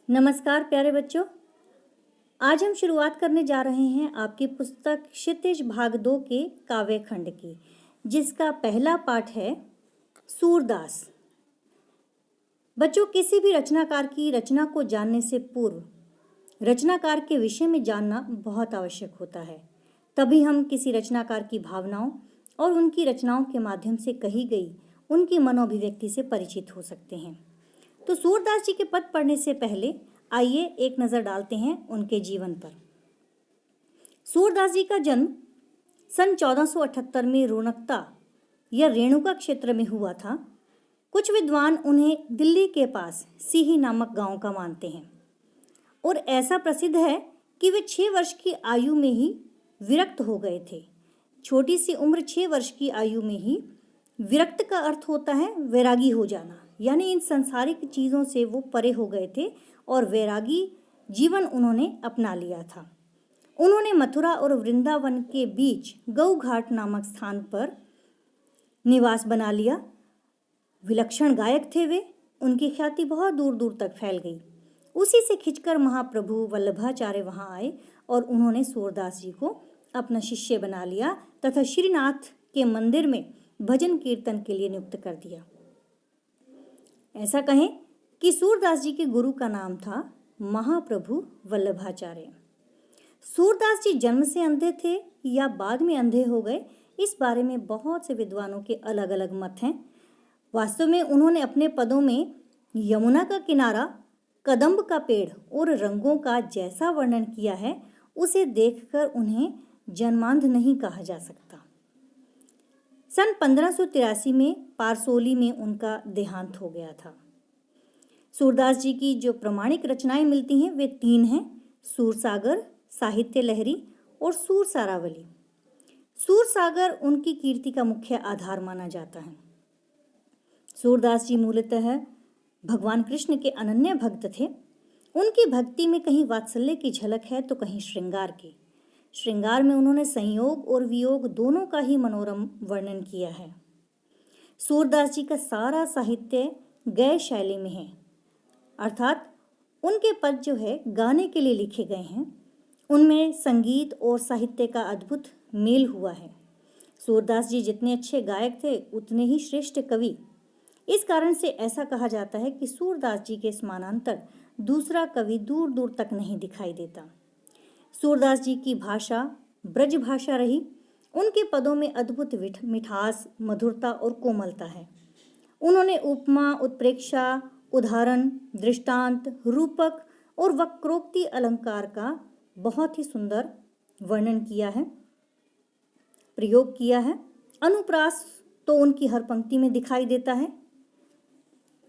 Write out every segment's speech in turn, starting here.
नमस्कार प्यारे बच्चों। आज हम शुरुआत करने जा रहे हैं आपकी पुस्तक क्षितिज भाग 2 के काव्य खंड की, जिसका पहला पाठ है सूरदास। बच्चों, किसी भी रचनाकार की रचना को जानने से पूर्व रचनाकार के विषय में जानना बहुत आवश्यक होता है। तभी हम किसी रचनाकार की भावनाओं और उनकी रचनाओं के माध्यम से कही गई उनकी मनोभिव्यक्ति से परिचित हो सकते हैं। तो सूरदास जी के पद पढ़ने से पहले आइए एक नज़र डालते हैं उनके जीवन पर। सूरदास जी का जन्म सन 1478 में रोनकता या रेणुका क्षेत्र में हुआ था। कुछ विद्वान उन्हें दिल्ली के पास सीही नामक गांव का मानते हैं और ऐसा प्रसिद्ध है कि वे 6 वर्ष की आयु में ही विरक्त हो गए थे। छोटी सी उम्र 6 वर्ष की आयु में ही विरक्त का अर्थ होता है वैरागी हो जाना, यानी इन सांसारिक चीज़ों से वो परे हो गए थे और वैरागी जीवन उन्होंने अपना लिया था। उन्होंने मथुरा और वृंदावन के बीच गऊ घाट नामक स्थान पर निवास बना लिया। विलक्षण गायक थे वे, उनकी ख्याति बहुत दूर दूर तक फैल गई। उसी से खिंचकर महाप्रभु वल्लभाचार्य वहाँ आए और उन्होंने सूरदास जी को अपना शिष्य बना लिया तथा श्रीनाथ के मंदिर में भजन कीर्तन के लिए नियुक्त कर दिया। ऐसा कहें कि सूरदास जी के गुरु का नाम था महाप्रभु वल्लभाचार्य। सूरदास जी जन्म से अंधे थे या बाद में अंधे हो गए, इस बारे में बहुत से विद्वानों के अलग अलग मत हैं। वास्तव में उन्होंने अपने पदों में यमुना का किनारा, कदम्ब का पेड़ और रंगों का जैसा वर्णन किया है, उसे देखकर उन्हें जन्मांध नहीं कहा जा सकता। सन 1583 में पारसोली में उनका देहांत हो गया था। सूरदास जी की जो प्रमाणिक रचनाएं मिलती हैं वे 3 हैं: सूरसागर, साहित्य लहरी और सूरसारावली। सूरसागर उनकी कीर्ति का मुख्य आधार माना जाता है। सूरदास जी मूलतः भगवान कृष्ण के अनन्य भक्त थे। उनकी भक्ति में कहीं वात्सल्य की झलक है तो कहीं श्रृंगार की। श्रृंगार में उन्होंने संयोग और वियोग दोनों का ही मनोरम वर्णन किया है। सूरदास जी का सारा साहित्य गय शैली में है, अर्थात उनके पद जो है गाने के लिए लिखे गए हैं, उनमें संगीत और साहित्य का अद्भुत मेल हुआ है। सूरदास जी जितने अच्छे गायक थे उतने ही श्रेष्ठ कवि। इस कारण से ऐसा कहा जाता है कि सूरदास जी के समानांतर दूसरा कवि दूर दूर तक नहीं दिखाई देता। सूरदास जी की भाषा ब्रज भाषा रही। उनके पदों में अद्भुत मिठास, मधुरता और कोमलता है। उन्होंने उपमा, उत्प्रेक्षा, उदाहरण, दृष्टांत, रूपक और वक्रोक्ति अलंकार का बहुत ही सुंदर वर्णन किया है, प्रयोग किया है। अनुप्रास तो उनकी हर पंक्ति में दिखाई देता है।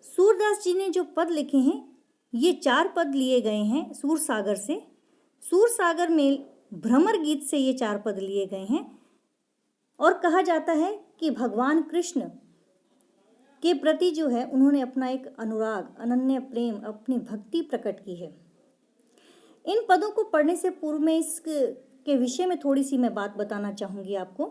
सूरदास जी ने जो पद लिखे हैं, ये 4 पद लिए गए हैं सूरसागर से। सूरसागर में भ्रमर गीत से ये 4 पद लिए गए हैं और कहा जाता है कि भगवान कृष्ण के प्रति जो है उन्होंने अपना एक अनुराग, अनन्य प्रेम, अपनी भक्ति प्रकट की है। इन पदों को पढ़ने से पूर्व में इसके विषय में थोड़ी सी मैं बात बताना चाहूँगी आपको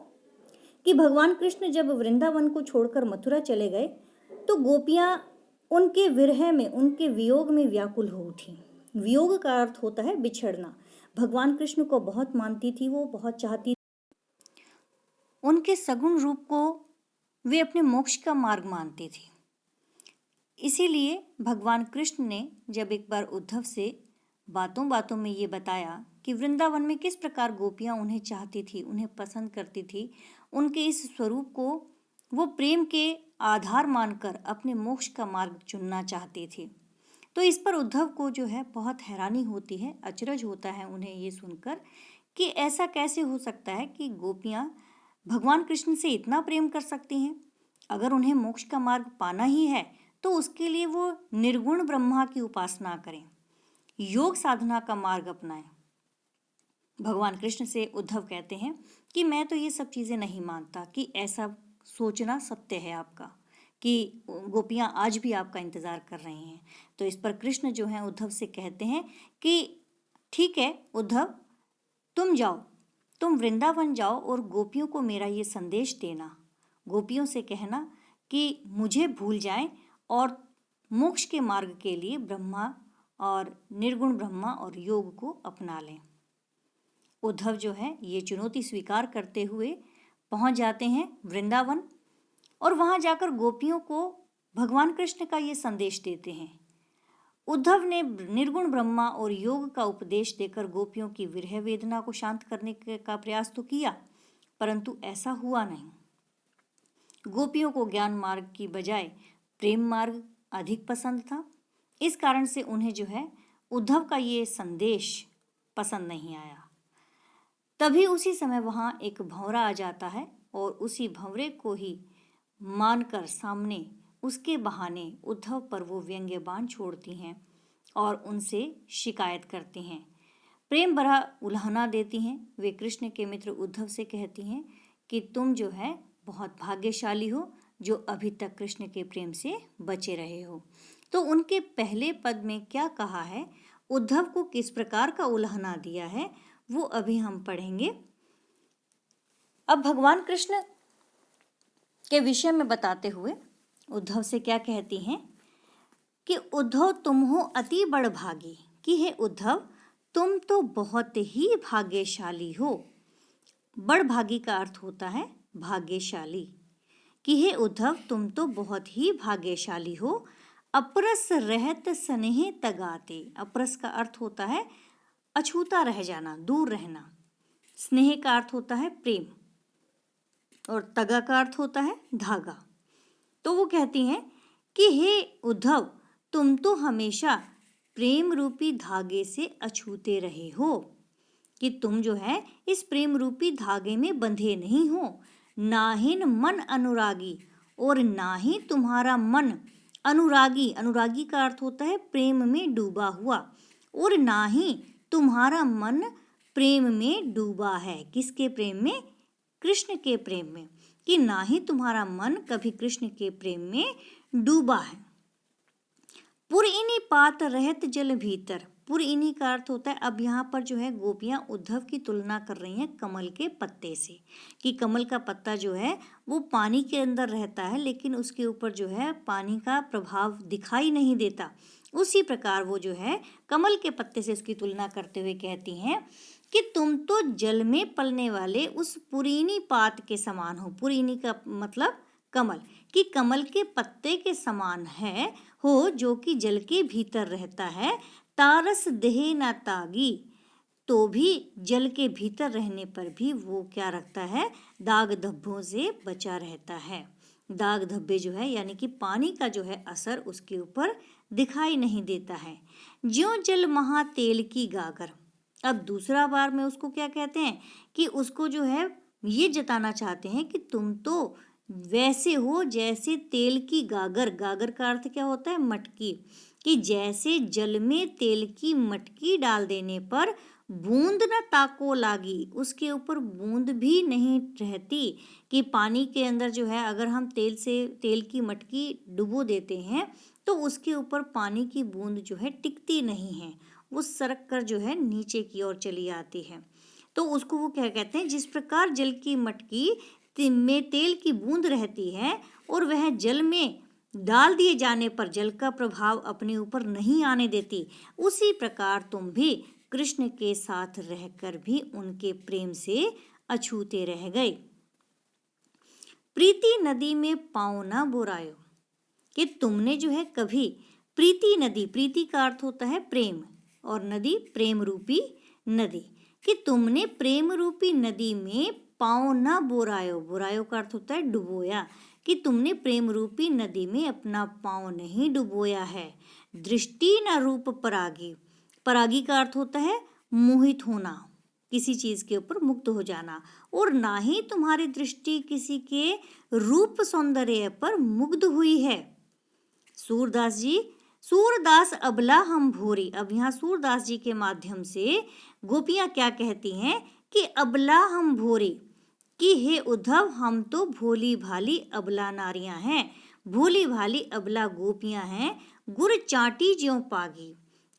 कि भगवान कृष्ण जब वृंदावन को छोड़कर मथुरा चले गए तो गोपियाँ उनके विरह में, उनके वियोग में व्याकुल हो उठी। वियोग का अर्थ होता है बिछड़ना। भगवान कृष्ण को बहुत मानती थी, वो बहुत चाहती, उनके सगुण रूप को वे अपने मोक्ष का मार्ग मानती थी। इसीलिए भगवान कृष्ण ने जब एक बार उद्धव से बातों बातों में ये बताया कि वृंदावन में किस प्रकार गोपियाँ उन्हें चाहती थी, उन्हें पसंद करती थी, उनके इस स्वरूप को वो प्रेम के आधार मानकर अपने मोक्ष का मार्ग चुनना चाहती थी, तो इस पर उद्धव को जो है बहुत हैरानी होती है, अचरज होता है उन्हें ये सुनकर कि ऐसा कैसे हो सकता है कि गोपियाँ भगवान कृष्ण से इतना प्रेम कर सकती हैं। अगर उन्हें मोक्ष का मार्ग पाना ही है तो उसके लिए वो निर्गुण ब्रह्मा की उपासना करें, योग साधना का मार्ग अपनाएं। भगवान कृष्ण से उद्धव कहते हैं कि मैं तो ये सब चीज़ें नहीं मानता, कि ऐसा सोचना सत्य है आपका, कि गोपियाँ आज भी आपका इंतज़ार कर रही हैं। तो इस पर कृष्ण जो हैं उद्धव से कहते हैं कि ठीक है उद्धव, तुम जाओ, तुम वृंदावन जाओ और गोपियों को मेरा ये संदेश देना। गोपियों से कहना कि मुझे भूल जाएं और मोक्ष के मार्ग के लिए ब्रह्मा और निर्गुण ब्रह्मा और योग को अपना लें। उद्धव जो है ये चुनौती स्वीकार करते हुए पहुंच जाते हैं वृंदावन और वहां जाकर गोपियों को भगवान कृष्ण का ये संदेश देते हैं। उद्धव ने निर्गुण ब्रह्मा और योग का उपदेश देकर गोपियों की विरह वेदना को शांत करने का प्रयास तो किया, परंतु ऐसा हुआ नहीं। गोपियों को ज्ञान मार्ग की बजाय प्रेम मार्ग अधिक पसंद था। इस कारण से उन्हें जो है उद्धव का ये संदेश पसंद नहीं आया। तभी उसी समय वहां एक भंवरा आ जाता है और उसी भंवरे को ही मानकर सामने उसके बहाने उद्धव पर वो व्यंग्य बाण छोड़ती हैं और उनसे शिकायत करती हैं, प्रेम भरा उल्हाना देती हैं। वे कृष्ण के मित्र उद्धव से कहती हैं कि तुम जो है बहुत भाग्यशाली हो जो अभी तक कृष्ण के प्रेम से बचे रहे हो। तो उनके पहले पद में क्या कहा है, उद्धव को किस प्रकार का उल्हाना दिया है, वो अभी हम पढ़ेंगे। अब भगवान कृष्ण के विषय में बताते हुए उद्धव से क्या कहती हैं कि उद्धव तुम हो अति बड़ भागी, कि हे उद्धव तुम तो बहुत ही भाग्यशाली हो। बड़ भागी का अर्थ होता है भाग्यशाली। कि हे उद्धव तुम तो बहुत ही भाग्यशाली हो। अपरस रहत स्नेह तगाते, अपरस का अर्थ होता है अछूता रह जाना, दूर रहना। स्नेह का अर्थ होता है प्रेम और तगा का अर्थ होता है धागा। तो वो कहती हैं कि हे उद्धव तुम तो हमेशा प्रेम रूपी धागे से अछूते रहे हो, कि तुम जो है इस प्रेम रूपी धागे में बंधे नहीं हो। नाहिन मन अनुरागी, और ना ही तुम्हारा मन अनुरागी, अनुरागी का अर्थ होता है प्रेम में डूबा हुआ, और ना ही तुम्हारा मन प्रेम में डूबा है। किसके प्रेम में? कृष्ण के प्रेम में। कि ना ही तुम्हारा मन कभी कृष्ण के प्रेम में डूबा है। पुरइनी पात रहत जल भीतर, पुरइनी का अर्थ होता है, अब यहाँ पर जो है गोपियाँ उद्धव की तुलना कर रही हैं कमल के पत्ते से, कि कमल का पत्ता जो है वो पानी के अंदर रहता है लेकिन उसके ऊपर जो है पानी का प्रभाव दिखाई नहीं देता। उसी प्रकार वो जो है कमल के पत्ते से उसकी तुलना करते हुए कहती हैं कि तुम तो जल में पलने वाले उस पुरीनी पात के समान हो। पुरीनी का मतलब कमल, कि कमल के पत्ते के समान है हो जो कि जल के भीतर रहता है। तारस देह न तागी, तो भी जल के भीतर रहने पर भी वो क्या रखता है, दाग धब्बों से बचा रहता है। दाग धब्बे जो है यानी कि पानी का जो है असर उसके ऊपर दिखाई नहीं देता है। ज्यों जल महा तेल की गागर, अब दूसरा बार में उसको क्या कहते हैं कि उसको जो है ये जताना चाहते हैं कि तुम तो वैसे हो जैसे तेल की गागर, गागर का अर्थ क्या होता है, मटकी, कि जैसे जल में तेल की मटकी डाल देने पर बूंद न ताको लागी, उसके ऊपर बूंद भी नहीं रहती। कि पानी के अंदर जो है अगर हम तेल की मटकी डुबो देते हैं तो उसके ऊपर पानी की बूंद जो है टिकती नहीं है, वो सरक कर जो है नीचे की ओर चली आती है। तो उसको वो क्या कहते हैं, जिस प्रकार जल की मटकी में तेल की बूंद रहती है और वह जल में डाल दिए जाने पर जल का प्रभाव अपने ऊपर नहीं आने देती, उसी प्रकार तुम भी कृष्ण के साथ रहकर भी उनके प्रेम से अछूते रह गए। प्रीति नदी में पाँव न बुरायो, कि तुमने जो है कभी प्रीति नदी, प्रीति का अर्थ होता है प्रेम और नदी प्रेम रूपी नदी, कि तुमने प्रेम रूपी नदी में पाँव न बुरायो, बुरायो का अर्थ होता है डुबोया, कि तुमने प्रेम रूपी नदी में अपना पाँव नहीं डुबोया है। दृष्टि न रूप परागी, परागी का अर्थ होता है मोहित होना, किसी चीज के ऊपर मुक्त हो जाना, और ना ही तुम्हारी दृष्टि किसी के रूप सौंदर्य पर मुग्ध हुई है। सूरदास जी, सूरदास अबला हम भोरी, अब यहाँ सूरदास जी के माध्यम से गोपियाँ क्या कहती हैं कि अबला हम भोरी, कि हे उद्धव हम तो भोली भाली अबला नारियां हैं, भोली भाली अबला गोपियां हैं। गुड़ चाटी ज्यों पागी,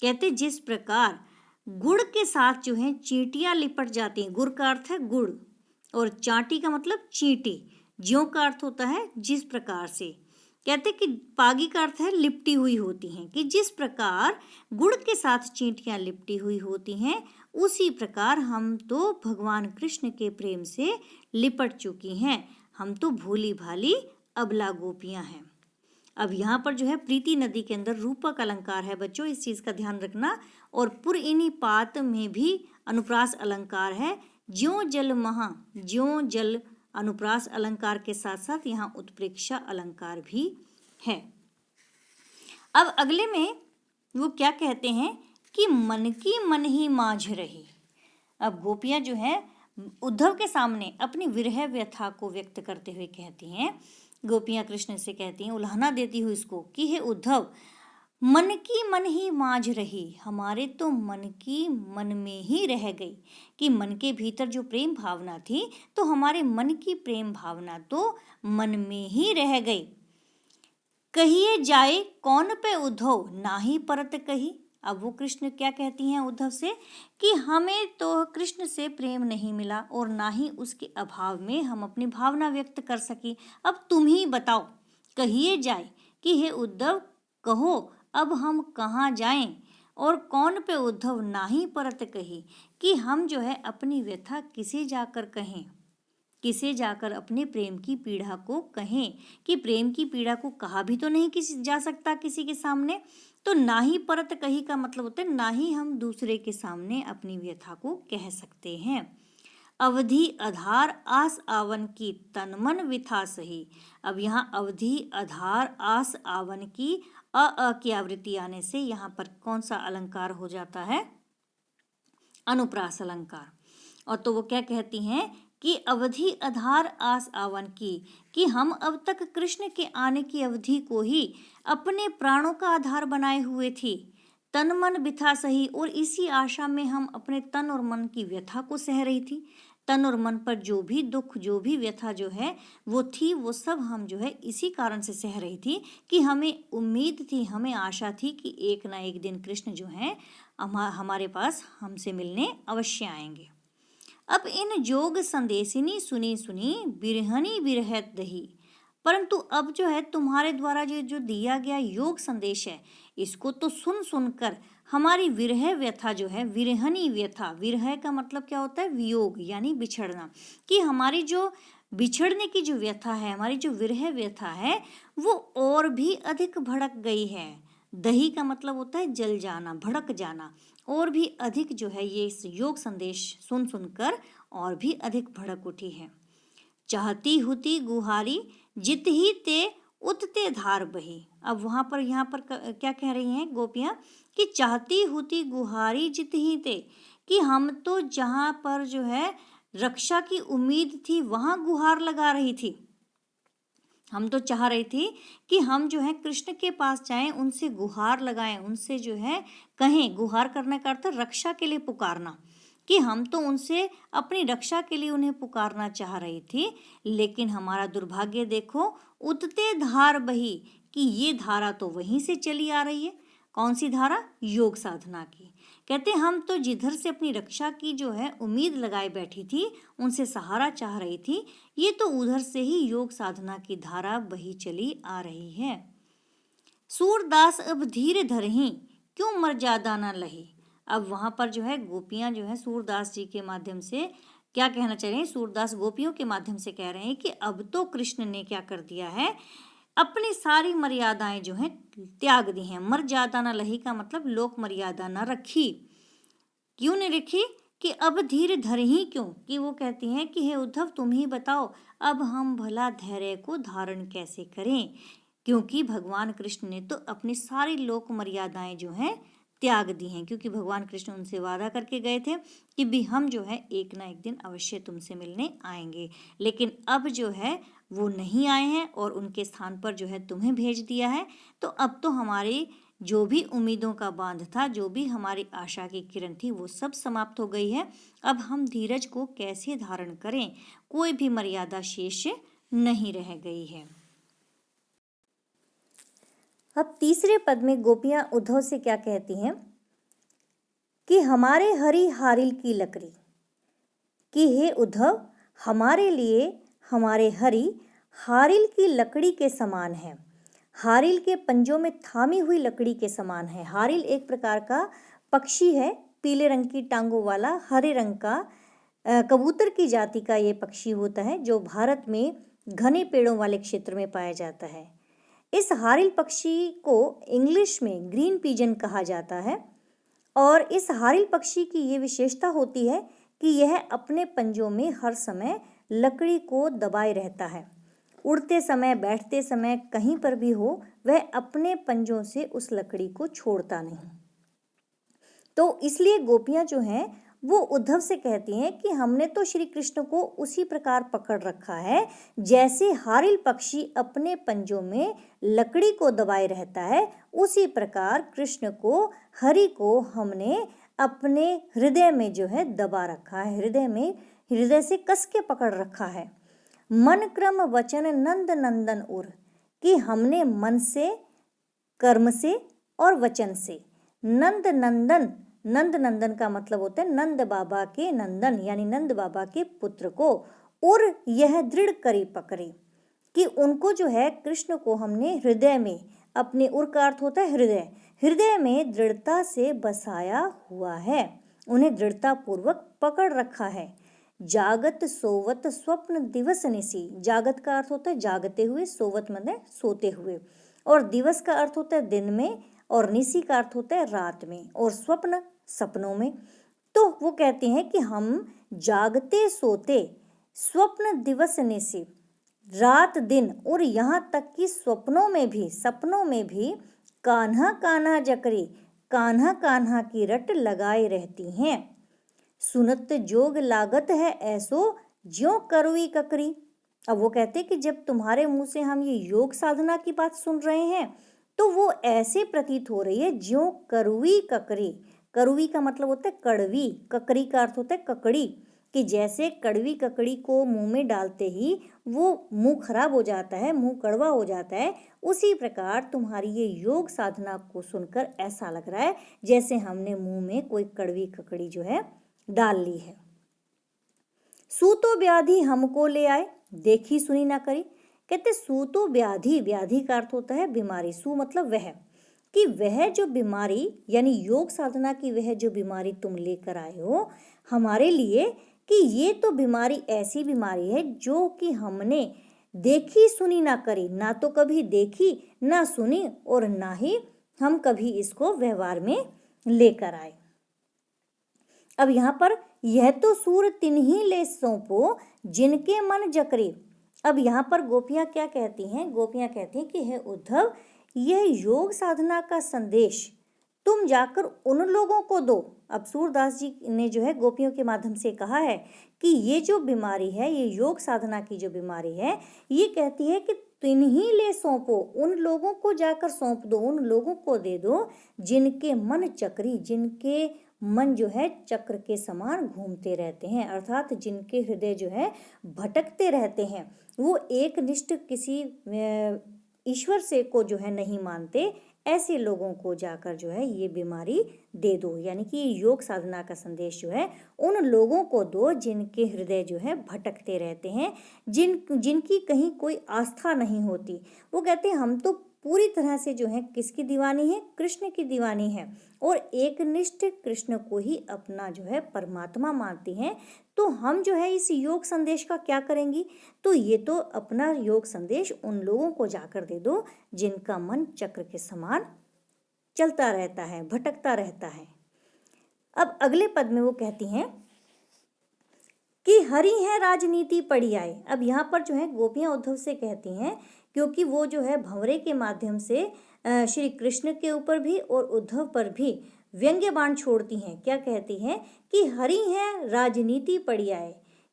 कहते जिस प्रकार गुड़ के साथ जो है चींटियां लिपट जाती हैं, गुड़ का अर्थ है गुड़ और चाटी का मतलब चींटी, ज्यों का अर्थ होता है जिस प्रकार से, कहते कि पागी का अर्थ है लिपटी हुई होती हैं, कि जिस प्रकार गुड़ के साथ चींटियां लिपटी हुई होती हैं, उसी प्रकार हम तो भगवान कृष्ण के प्रेम से लिपट चुकी हैं। हम तो भोली भाली अबला गोपियां हैं। अब यहाँ पर जो है प्रीति नदी के अंदर रूपक अलंकार है बच्चों, इस चीज का ध्यान रखना। और पुरइनी पात में भी अनुप्रास अलंकार है। ज्यों जल महा, ज्यों जल अनुप्रास अलंकार के साथ साथ यहाँ उत्प्रेक्षा अलंकार भी है। अब अगले में वो क्या कहते हैं कि मन की मन ही माझ रही। अब गोपियां जो है उद्धव के सामने अपनी विरह व्यथा को व्यक्त करते हुए कहती हैं, गोपियां कृष्ण से कहती हैं, उल्हाना देती हुई इसको, कि हे उद्धव, मन की मन ही माझ रही, हमारे तो मन की मन में ही रह गई। कि मन के भीतर जो प्रेम भावना थी, तो हमारे मन की प्रेम भावना तो मन में ही रह गई। कहिए जाए कौन पे उद्धव, नाही परत कही। अब वो कृष्ण क्या कहती हैं उद्धव से कि हमें तो कृष्ण से प्रेम नहीं मिला और ना ही उसके अभाव में हम अपनी भावना व्यक्त कर सकी। अब तुम ही बताओ, कहिए जाए कि हे उद्धव, कहो अब हम कहाँ जाएं, और कौन पे उद्धव नाही परत कही, कि हम जो है अपनी व्यथा किसे जाकर कहें, किसे जाकर अपने प्रेम की पीड़ा को कहें। कि प्रेम की पीड़ा को कहा भी तो नहीं किसी जा सकता किसी के सामने, तो ना ही परत कही का मतलब होता है ना ही हम दूसरे के सामने अपनी व्यथा को कह सकते हैं। अवधि आधार आस आवन की, तन मन विथा सही। अब यहाँ अवधि आधार आस आवन की अ की आवृत्ति आने से यहाँ पर कौन सा अलंकार हो जाता है, अनुप्रास अलंकार। और तो वो क्या कहती हैं कि अवधि आधार आस आवन की, कि हम अब तक कृष्ण के आने की अवधि को ही अपने प्राणों का आधार बनाए हुए थी। तन मन बिथा सही, और इसी आशा में हम अपने तन और मन की व्यथा को सह रही थी। तन और मन पर जो भी दुख, जो भी व्यथा जो है वो थी, वो सब हम जो है इसी कारण से सह रही थी कि हमें उम्मीद थी, हमें आशा थी कि एक ना एक दिन कृष्ण जो है हमारे पास हमसे मिलने अवश्य आएंगे। अब इन जोग संदेशिनी सुनी सुनी, बिरहनी बिरहत दही। परंतु अब जो है तुम्हारे द्वारा जो दिया गया योग संदेश है, इसको तो सुन सुनकर हमारी विरह व्यथा जो है, विरहनी व्यथा, विरह का मतलब क्या होता है, वियोग यानी बिछड़ना, कि हमारी जो बिछड़ने की जो व्यथा है, हमारी जो विरह व्यथा है, वो और भी अधिक भड़क गई है। दही का मतलब होता है जल जाना, भड़क जाना, और भी अधिक जो है ये योग संदेश सुन सुनकर और भी अधिक भड़क उठी है। चाहती हुती गुहारी, जित ही ते उतते धार बही। अब वहाँ पर यहाँ पर क्या कह रही हैं गोपियाँ कि चाहती हुती गुहारी जित ही ते, कि हम तो जहाँ पर जो है रक्षा की उम्मीद थी वहाँ गुहार लगा रही थी। हम तो चाह रही थी कि हम जो है कृष्ण के पास जाएं, उनसे गुहार लगाएं, उनसे जो है कहें, गुहार करने का अर्थ रक्षा के लिए पुकारना, कि हम तो उनसे अपनी रक्षा के लिए उन्हें पुकारना चाह रही थी। लेकिन हमारा दुर्भाग्य देखो, उतते धार बही, कि ये धारा तो वहीं से चली आ रही है। कौन सी धारा, योग साधना की। कहते हम तो जिधर से अपनी रक्षा की जो है उम्मीद लगाए बैठी थी, उनसे सहारा चाह रही थी, ये तो उधर से ही योग साधना की धारा बही चली आ रही है। सूरदास अब धीरे धरही, क्यों मर्यादा न लही। अब वहाँ पर जो है गोपियाँ जो है सूरदास जी के माध्यम से क्या कहना चाह रहे हैं, सूरदास गोपियों के माध्यम से कह रहे हैं कि अब तो कृष्ण ने क्या कर दिया है, अपनी सारी मर्यादाएं जो हैं त्याग दी हैं। मर्यादा न लही का मतलब लोक मर्यादा न रखी। क्यों नहीं रखी, कि अब धीरे धर ही क्यों, कि वो कहती हैं कि हे उद्धव तुम ही बताओ, अब हम भला धैर्य को धारण कैसे करें, क्योंकि भगवान कृष्ण ने तो अपनी सारी लोक मर्यादाएं जो हैं त्याग दी हैं। क्योंकि भगवान कृष्ण उनसे वादा करके गए थे कि भी हम जो है एक ना एक दिन अवश्य तुमसे मिलने आएंगे, लेकिन अब जो है वो नहीं आए हैं और उनके स्थान पर जो है तुम्हें भेज दिया है। तो अब तो हमारी जो भी उम्मीदों का बांध था, जो भी हमारी आशा की किरण थी, वो सब समाप्त हो गई है। अब हम धीरज को कैसे धारण करें, कोई भी मर्यादा शेष नहीं रह गई है। अब तीसरे पद में गोपियां उद्धव से क्या कहती हैं कि हमारे हरि हारिल की लकड़ी, कि हे उद्धव हमारे लिए हमारे हरि हारिल की लकड़ी के समान है। हारिल के पंजों में थामी हुई लकड़ी के समान है। हारिल एक प्रकार का पक्षी है, पीले रंग की टांगों वाला, हरे रंग का कबूतर की जाति का ये पक्षी होता है, जो भारत में घने पेड़ों वाले क्षेत्र में पाया जाता है। इस हारिल पक्षी को इंग्लिश में ग्रीन पिजन कहा जाता है और इस हारिल पक्षी की ये विशेषता होती है कि यह अपने पंजों में हर समय लकड़ी को दबाए रहता है। उड़ते समय, बैठते समय, कहीं पर भी हो, वह अपने पंजों से उस लकड़ी को छोड़ता नहीं। तो इसलिए गोपियां जो हैं वो उद्धव से कहती हैं कि हमने तो श्री कृष्ण को उसी प्रकार पकड़ रखा है जैसे हारिल पक्षी अपने पंजों में लकड़ी को दबाए रहता है, उसी प्रकार कृष्ण को, हरि को हमने अपने हृदय में जो है दबा रखा है, हृदय से कस के पकड़ रखा है। मन क्रम वचन नंद नंदन उर, कि हमने मन से, कर्म से और वचन से नंद नंदन, नंद नंदन का मतलब होता है नंद बाबा के नंदन यानी नंद बाबा के पुत्र को, और यह दृढ़ करी पकड़े, कि उनको जो है कृष्ण को हमने हृदय में, अपने उर का अर्थ होता है हृदय, हृदय में दृढ़ता से बसाया हुआ है, उन्हें दृढ़ता पूर्वक पकड़ रखा है। जागत सोवत स्वप्न दिवस निसी, जागत का अर्थ होता है जागते हुए, सोवत मतलब सोते हुए, और दिवस का अर्थ होता है दिन में, और निसी का अर्थ होता है रात में, और स्वप्न सपनों में। तो वो कहते हैं कि हम जागते सोते, स्वप्न दिवस निसी, रात दिन, और यहाँ तक कि सपनों में भी कान्हा कान्हा जकरी, कान्हा कान्हा की रट लगाए रहती हैं। सुनत जोग लागत है ऐसो ज्यों करुई ककरी। अब वो कहते कि जब तुम्हारे मुंह से हम ये योग साधना की बात सुन रहे हैं तो वो ऐसे प्रतीत हो रही है ज्यों करुई ककरी। करुई का मतलब होता है कड़वी, ककरी का अर्थ होता है ककड़ी, कि जैसे कड़वी ककड़ी को मुंह में डालते ही वो मुंह खराब हो जाता है, मुंह कड़वा हो जाता है, उसी प्रकार तुम्हारी ये योग साधना को सुनकर ऐसा लग रहा है जैसे हमने मुंह में कोई कड़वी ककड़ी जो है डाल ली है। सूतो व्याधि हमको ले आए, देखी सुनी ना करी। कहते सूतो व्याधि, व्याधि का अर्थ होता है बीमारी, सु मतलब वह, कि वह जो बीमारी यानी योग साधना की वह जो बीमारी तुम लेकर आए हो हमारे लिए, कि ये तो बीमारी ऐसी बीमारी है जो कि हमने देखी सुनी ना करी, ना तो कभी देखी ना सुनी और ना ही हम कभी इसको व्यवहार में लेकर आए। अब यहाँ पर यह तो सूर तिन्ही ले सौंपो जिनके मन जकरे। अब यहाँ पर गोपियाँ क्या कहती हैं? गोपियाँ कहती हैं कि हे उद्धव, यह योग साधना का संदेश तुम जाकर उन लोगों को दो। अब सूरदास जी ने जो है गोपियों के माध्यम से कहा है कि ये जो बीमारी है, ये योग साधना की जो बीमारी है, ये कहती है कि तिन्ही ले सौंपो, उन लोगों को जाकर सौंप दो, उन लोगों को दे दो जिनके मन चक्री, जिनके मन जो है चक्र के समान घूमते रहते हैं, अर्थात जिनके हृदय जो है भटकते रहते हैं, वो एक निष्ठ किसी ईश्वर से को जो है नहीं मानते, ऐसे लोगों को जाकर जो है ये बीमारी दे दो। यानी कि योग साधना का संदेश जो है उन लोगों को दो जिनके हृदय जो है भटकते रहते हैं, जिनकी कहीं कोई आस्था नहीं होती। वो कहते हैं हम तो पूरी तरह से जो है किसकी दीवानी है? कृष्ण की दीवानी है, और एक निष्ठ कृष्ण को ही अपना जो है परमात्मा मानती हैं। तो हम जो है इस योग संदेश का क्या करेंगी? तो ये तो अपना योग संदेश उन लोगों को जाकर दे दो जिनका मन चक्र के समान चलता रहता है, भटकता रहता है। अब अगले पद में वो कहती हैं कि हरि है राजनीति पड़ी आए। अब यहाँ पर जो है गोपियाँ उद्धव से कहती हैं, क्योंकि वो जो है भंवरे के माध्यम से श्री कृष्ण के ऊपर भी और उद्धव पर भी व्यंग्य बाण छोड़ती हैं। क्या कहती हैं? कि हरि है राजनीति पड़ी आए,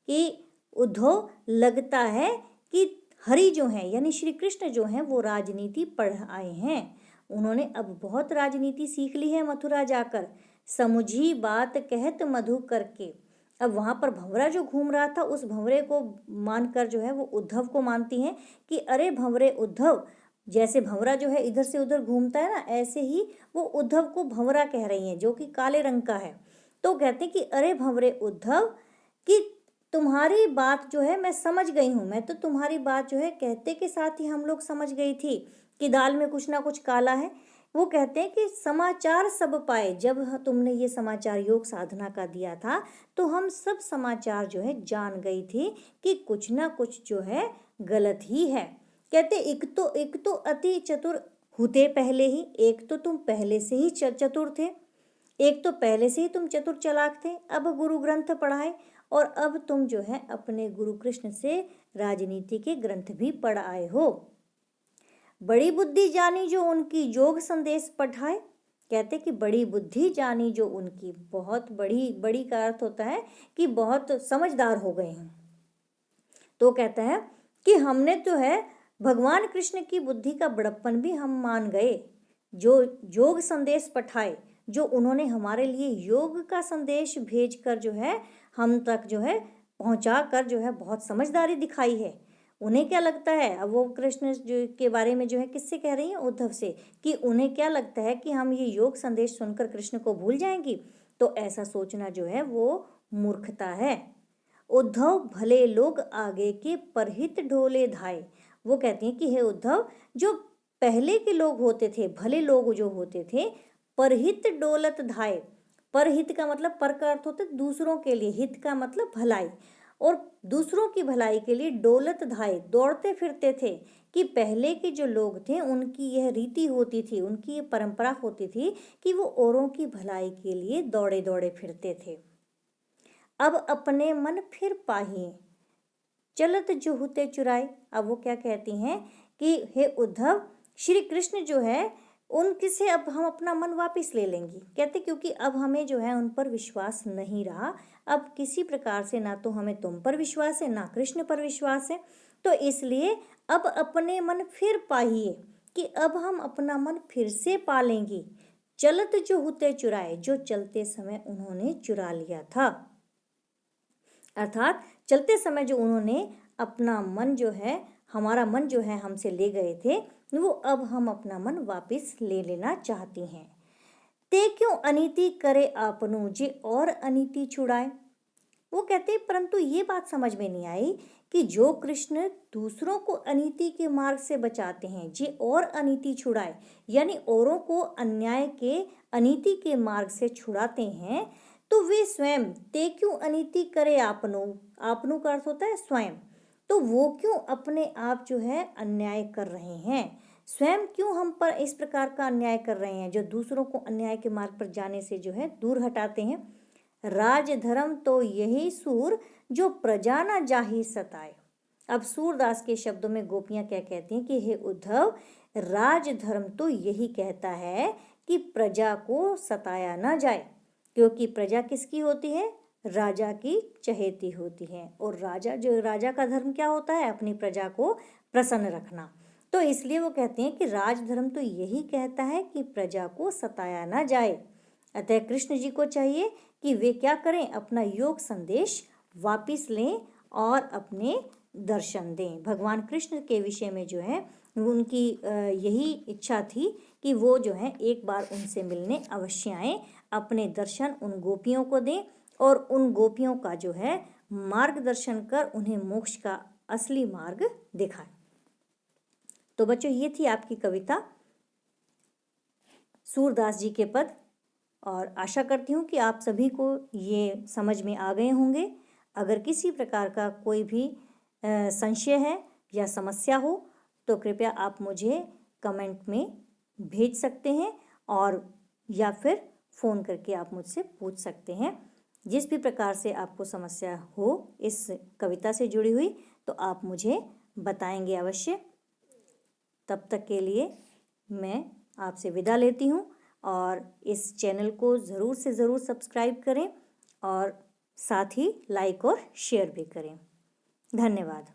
कि उद्धव लगता है कि हरि जो हैं यानी श्री कृष्ण जो हैं वो राजनीति पढ़ आए हैं, उन्होंने अब बहुत राजनीति सीख ली है मथुरा जाकर। समुझी बात कहत मधु करके। अब वहाँ पर भंवरा जो घूम रहा था उस भंवरे को मानकर जो है वो उद्धव को मानती हैं कि अरे भंवरे उद्धव, जैसे भंवरा जो है इधर से उधर घूमता है ना, ऐसे ही वो उद्धव को भंवरा कह रही हैं जो कि काले रंग का है। तो कहते हैं कि अरे भंवरे उद्धव, कि तुम्हारी बात जो है मैं समझ गई हूँ, मैं तो तुम्हारी बात जो है कहते के साथ ही हम लोग समझ गई थी कि दाल में कुछ ना कुछ काला है। वो कहते हैं कि समाचार सब पाए, जब तुमने ये समाचार योग साधना का दिया था तो हम सब समाचार जो है जान गई थी कि कुछ ना कुछ जो है गलत ही है। कहते एक तो अति चतुर होते पहले ही, एक तो तुम पहले से ही चतुर थे, एक तो पहले से ही तुम चतुर चालाक थे, अब गुरु ग्रंथ पढ़ाए और अब तुम जो है अपने गुरु कृष्ण से राजनीति के ग्रंथ भी पढ़ आए हो। बड़ी बुद्धि जानी जो उनकी योग संदेश पढ़ाए। कहते कि बड़ी बुद्धि जानी जो उनकी, बहुत बड़ी का अर्थ होता है कि बहुत समझदार हो गए हैं। तो कहता है कि हमने तो है भगवान कृष्ण की बुद्धि का बड़प्पन भी हम मान गए, जो योग संदेश पठाए, जो उन्होंने हमारे लिए योग का संदेश भेजकर जो है हम तक जो है पहुंचा कर जो है बहुत समझदारी दिखाई है। उन्हें क्या लगता है, अब वो कृष्ण जो के बारे में जो है किससे कह रही हैं, उद्धव से, कि उन्हें क्या लगता है कि हम ये योग संदेश सुनकर कृष्ण को भूल जाएंगी। तो ऐसा सोचना जो है वो मूर्खता है। उद्धव भले लोग आगे के परहित ढोले धाए। वो कहती हैं कि हे उद्धव, जो पहले के लोग होते थे, भले लोग जो होते थे, परहित डोलत धाए। परहित का मतलब, पर का अर्थ होता है दूसरों के लिए, हित का मतलब भलाई, और दूसरों की भलाई के लिए डोलत धाए, दौड़ते फिरते थे। कि पहले के जो लोग थे उनकी यह रीति होती थी, उनकी ये परंपरा होती थी कि वो औरों की भलाई के लिए दौड़े दौड़े फिरते थे। अब अपने मन फिर पाहिए, चलत जो होते चुराए। अब वो क्या कहती हैं कि हे उद्धव, श्री कृष्ण जो है उनके से अब हम अपना मन वापस ले लेंगे। कहते क्योंकि अब हमें जो है उन पर विश्वास नहीं रहा, अब किसी प्रकार से ना तो हमें तुम पर विश्वास है ना कृष्ण पर विश्वास है, तो इसलिए अब अपने मन फिर पाहिए, कि अब हम अपना मन फिर से पा लेंगे। चलत जो होते चुराए, जो चलते समय उन्होंने चुरा लिया था, अर्थात चलते समय जो उन्होंने अपना मन जो है, हमारा मन जो है हमसे ले गए थे, वो अब हम अपना मन वापस ले लेना चाहती हैं। ते क्यों अनीति करे आपनु, जे और अनीति छुड़ाए। वो कहते हैं परंतु ये बात समझ में नहीं आई कि जो कृष्ण दूसरों को अनीति के मार्ग से बचाते हैं, जे और अनीति छुड़ाए, यानी औरों को अन्याय के अनीति के मार्ग से छुड़ाते हैं, तो वे स्वयं ते क्यों अनीति करे आपनु, आपनु का अर्थ होता है स्वयं, तो वो क्यों अपने आप जो है अन्याय कर रहे हैं, स्वयं क्यों हम पर इस प्रकार का अन्याय कर रहे हैं, जो दूसरों को अन्याय के मार्ग पर जाने से जो है दूर हटाते हैं। राज धर्म तो यही सूर, जो प्रजा न जाहि सताए। अब सूरदास के शब्दों में गोपियां क्या कहती हैं कि हे उद्धव, राज धर्म तो यही कहता है कि प्रजा को सताया न जाए, क्योंकि प्रजा किसकी होती है, राजा की चहेती होती है, और राजा का धर्म क्या होता है, अपनी प्रजा को प्रसन्न रखना। तो इसलिए वो कहते हैं कि राजधर्म तो यही कहता है कि प्रजा को सताया ना जाए। अतः कृष्ण जी को चाहिए कि वे क्या करें, अपना योग संदेश वापिस लें और अपने दर्शन दें। भगवान कृष्ण के विषय में जो है उनकी यही इच्छा थी कि वो जो है एक बार उनसे मिलने अवश्य आए, अपने दर्शन उन गोपियों को दें और उन गोपियों का जो है मार्गदर्शन कर उन्हें मोक्ष का असली मार्ग दिखाए। तो बच्चों, ये थी आपकी कविता सूरदास जी के पद, और आशा करती हूँ कि आप सभी को ये समझ में आ गए होंगे। अगर किसी प्रकार का कोई भी संशय है या समस्या हो तो कृपया आप मुझे कमेंट में भेज सकते हैं, और या फिर फ़ोन करके आप मुझसे पूछ सकते हैं। जिस भी प्रकार से आपको समस्या हो इस कविता से जुड़ी हुई, तो आप मुझे बताएंगे अवश्य। तब तक के लिए मैं आपसे विदा लेती हूँ, और इस चैनल को ज़रूर से ज़रूर सब्सक्राइब करें और साथ ही लाइक और शेयर भी करें। धन्यवाद।